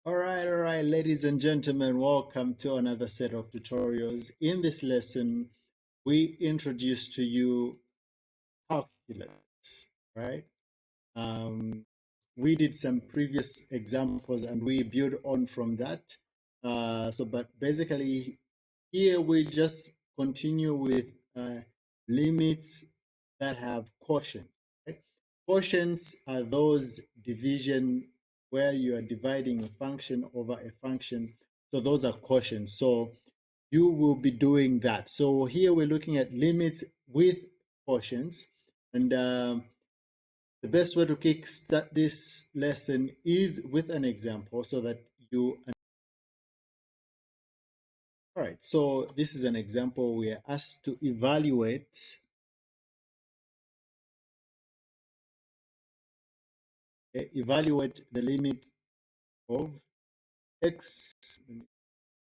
All right, ladies and gentlemen, welcome to another set of tutorials. In this lesson, we introduce to you calculus, right? Um, we did some previous examples and we build on from that. But basically, here we just continue with limits that have quotients. Right? Quotients are those division where you are dividing a function over a function. So those are quotients. So you will be doing that. So here we're looking at limits with quotients. And the best way to kickstart this lesson is with an example so that you. All right, so this is an example we are asked to evaluate the limit of x.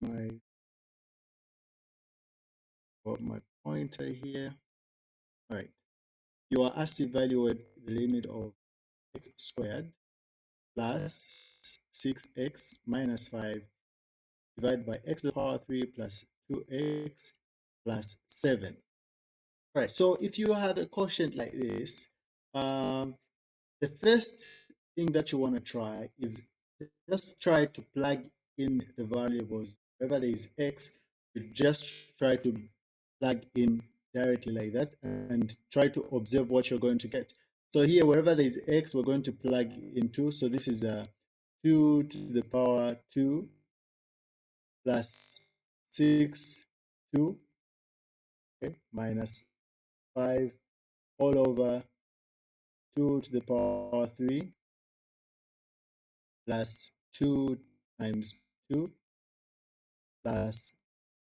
My got my pointer here. All right, you are asked to evaluate the limit of x squared plus 6x minus 5 divided by x to the power 3 plus 2x plus 7. All right, so if you have a quotient like this, um, the first thing that you want to try is just try to plug in the variables. Wherever there is x, you just try to plug in directly like that and try to observe what you're going to get. So here, wherever there is x, we're going to plug in 2. So this is a 2 to the power 2 plus 6, 2, okay, minus 5 all over 2 to the power 3 plus 2 times 2 plus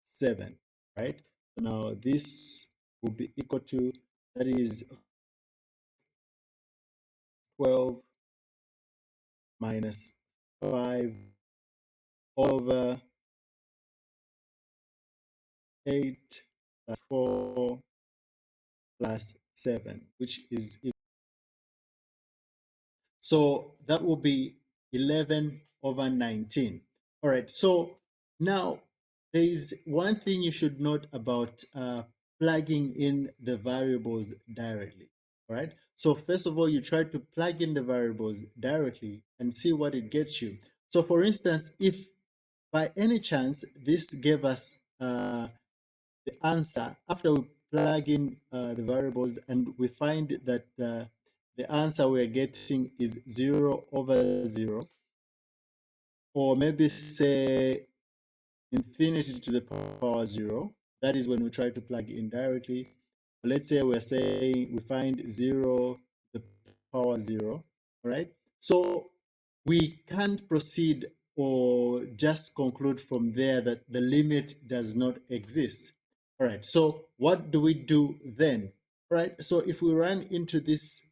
7, right? So now this will be equal to, that is 12 minus 5 over 8 plus 4 plus 7, which is, so that will be 11 over 19. All right, so now there is one thing you should note about plugging in the variables directly. All right, so first of all, you try to plug in the variables directly and see what it gets you. So for instance, if by any chance this gave us the answer after we plug in the variables and we find that the answer we're getting is 0 over 0, or maybe say infinity to the power 0. That is when we try to plug in directly. Let's say we're saying we find 0 to the power 0. All right, so we can't proceed or just conclude from there that the limit does not exist. All right, so what do we do then? All right, so if we run into this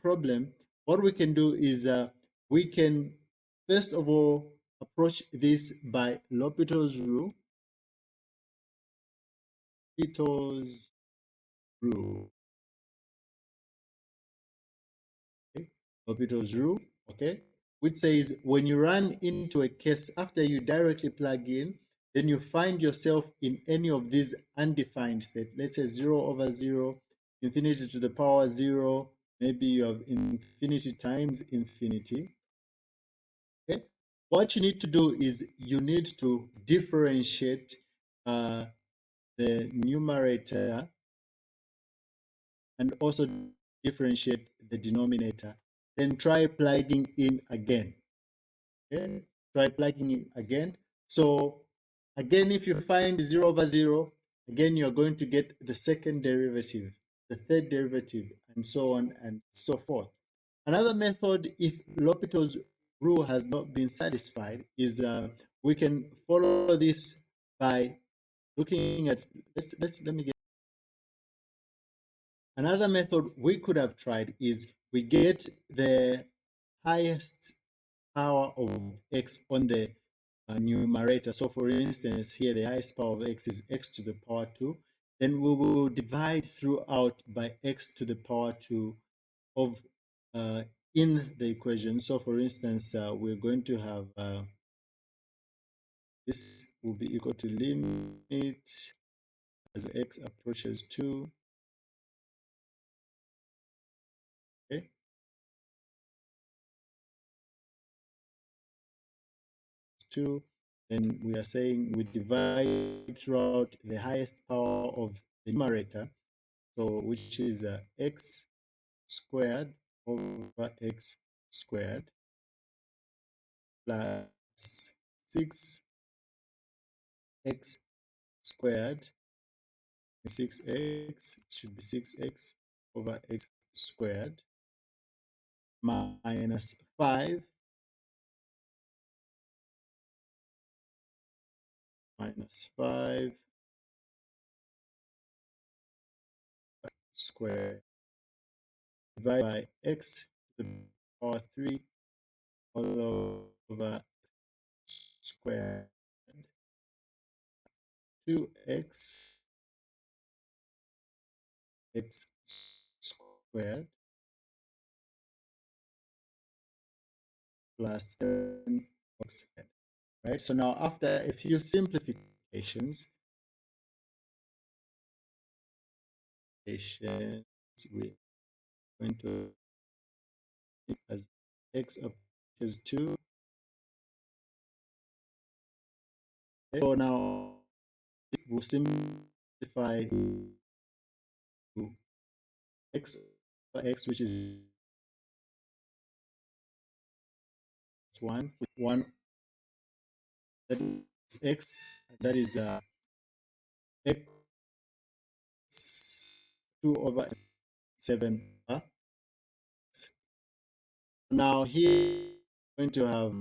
problem, what we can do is we can first of all approach this by L'Hopital's rule. L'Hopital's rule. Okay? L'Hopital's rule. Okay, which says when you run into a case after you directly plug in, then you find yourself in any of these undefined states. Let's say 0 over 0, infinity to the power 0, maybe you have infinity times infinity. Okay, what you need to do is you need to differentiate the numerator and also differentiate the denominator. Then try plugging in again. Okay? Try plugging in again. So again, if you find 0 over 0, again, you're going to get the second derivative, the third derivative, and so on and so forth. Another method, if L'Hopital's rule has not been satisfied, is we can follow this by looking at, let me get, another method we could have tried is we get the highest power of x on the numerator. So for instance, here the highest power of x is x to the power 2. Then we will divide throughout by x to the power 2 of in the equation. So for instance, we're going to have this will be equal to limit as x approaches 2, okay, 2. Then we are saying we divide throughout the highest power of the numerator, so which is x squared over x squared plus 6x squared, 6x should be 6x over x squared minus 5 minus 5 squared divided by x to the power 3 all over squared 2x x squared plus 7x squared. Right? So now after a few simplifications, we're going to as x approaches 2. So now we'll simplify to x over x, which is 1, that is x, that is x 2 over 7. Now here we're going to have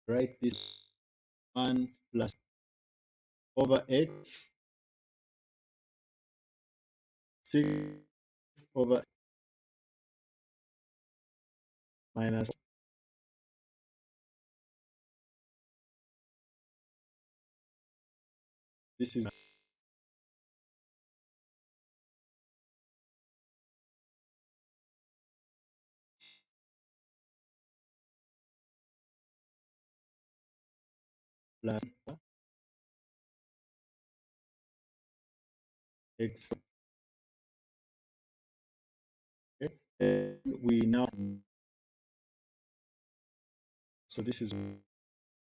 write this 1 plus over x 6 over minus this is plus x. Okay. And we now so this is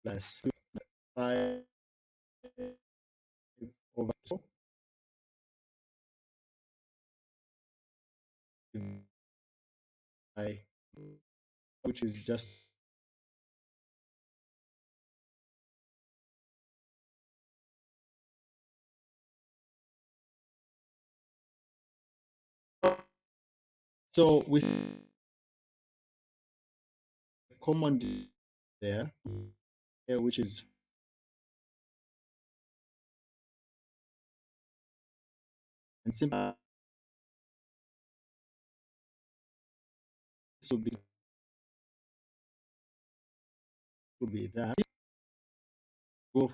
plus 5 over 4 by which is just so with common there, which is and simple, this will be that. Go